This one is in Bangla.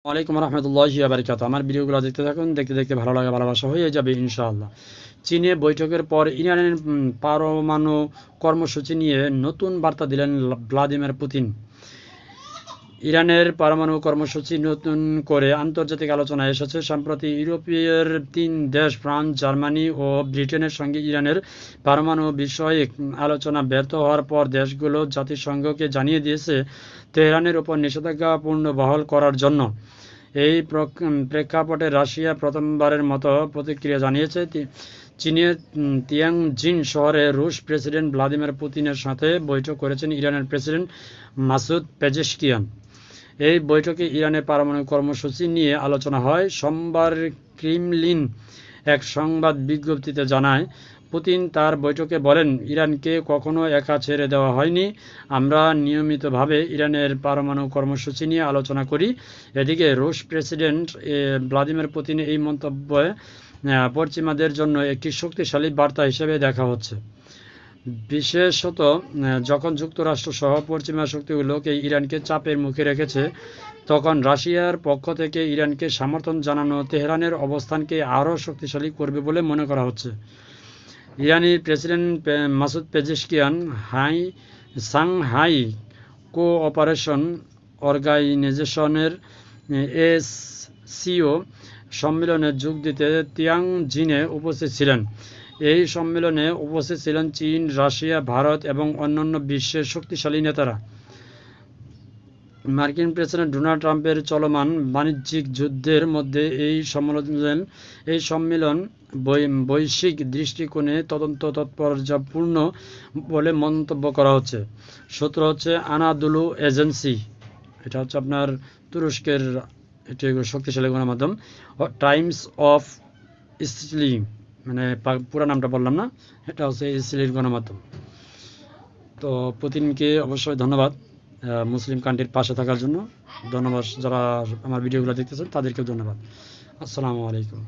ওয়ালাইকুম রহমতুল্লাহি ওয়া বারাকাতুহু। আমার ভিডিওগুলো দেখতে থাকুন, দেখতে দেখতে ভালো লাগা ভালোবাসা হয়ে যাবে ইনশাআল্লাহ। চীনে বৈঠকের পর ইরানের পারমাণু কর্মসূচি নিয়ে নতুন বার্তা দিলেন ভ্লাদিমির পুতিন। ইরানের পারমাণু কর্মসূচি নতুন করে আন্তর্জাতিক আলোচনায় এসেছে। সম্প্রতি ইউরোপের 3 দেশ ফ্রান্স, জার্মানি ও ব্রিটেনের সঙ্গে ইরানের পারমাণু বিষয়ক আলোচনা ব্যর্থ হওয়ার পর দেশগুলো জাতিসংঘকে জানিয়ে দিয়েছে তেহরানের ওপর নিষেধাজ্ঞা বহাল করার জন্য। এই প্রেক্ষাপটে রাশিয়া প্রথমবারের মতো প্রতিক্রিয়া জানিয়েছে। চীনের তিয়ানজিন শহরে রুশ প্রেসিডেন্ট ভ্লাদিমির পুতিনের সাথে বৈঠক করেছেন ইরানের প্রেসিডেন্ট মাসুদ পেজেশকিয়ান। এই বৈঠকে ইরানের পারমাণবিক কর্মসূচি নিয়ে আলোচনা হয়। সোমবার ক্রেমলিন এক সংবাদ বিজ্ঞপ্তিতে জানায়, পুতিন তার বৈঠকে বলেন, ইরানকে কখনো একা ছেড়ে দেওয়া হয়নি। আমরা নিয়মিতভাবে ইরানের পারমাণু কর্মসূচি নিয়ে আলোচনা করি। এদিকে রুশ প্রেসিডেন্ট ভ্লাদিমির পুতিন এই মন্তব্য পশ্চিমাদের জন্য একটি শক্তিশালী বার্তা হিসেবে দেখা হচ্ছে, বিশেষত যখন যুক্তরাষ্ট্র সহ পশ্চিমা শক্তিগুলোকে ইরানকে চাপের মুখে রেখেছে। তখন রাশিয়ার পক্ষ থেকে ইরানকে সমর্থন জানানো তেহরানের অবস্থানকে আরও শক্তিশালী করবে বলে মনে করা হচ্ছে। ইরানি president Masoud Pezeshkian Shanghai cooperation অর্গানাইজেশনের এসসিও সম্মেলনে যোগ দিতে তিয়ানজিনে উপস্থিত ছিলেন। এই সম্মেলনে উপস্থিত ছিলেন চীন, রাশিয়া, ভারত এবং অন্যান্য বিশ্বের শক্তিশালী নেতারা। মার্কিন প্রেসিডেন্ট ডোনাল্ড ট্রাম্পের চলমান বাণিজ্যিক যুদ্ধের মধ্যে এই সম্মেলন বৈশ্বিক দৃষ্টিকোণে তাৎপর্যপূর্ণ বলে মন্তব্য করা হচ্ছে। সূত্র হচ্ছে আনাদোলু এজেন্সি, এটা হচ্ছে আপনার তুরস্কের এটি শক্তিশালী গণমাধ্যম, টাইমস অফ ইসলি, মানে পুরো নামটা বললাম না, এটা হচ্ছে ইসরায়েলের গণমাধ্যম। তো পুতিনকে অবশ্যই ধন্যবাদ মুসলিম কান্ট্রির পাশে থাকার জন্য। ধন্যবাদ যারা আমার ভিডিওগুলো দেখতেছেন, তাদেরকেও ধন্যবাদ। আসসালামু আলাইকুম।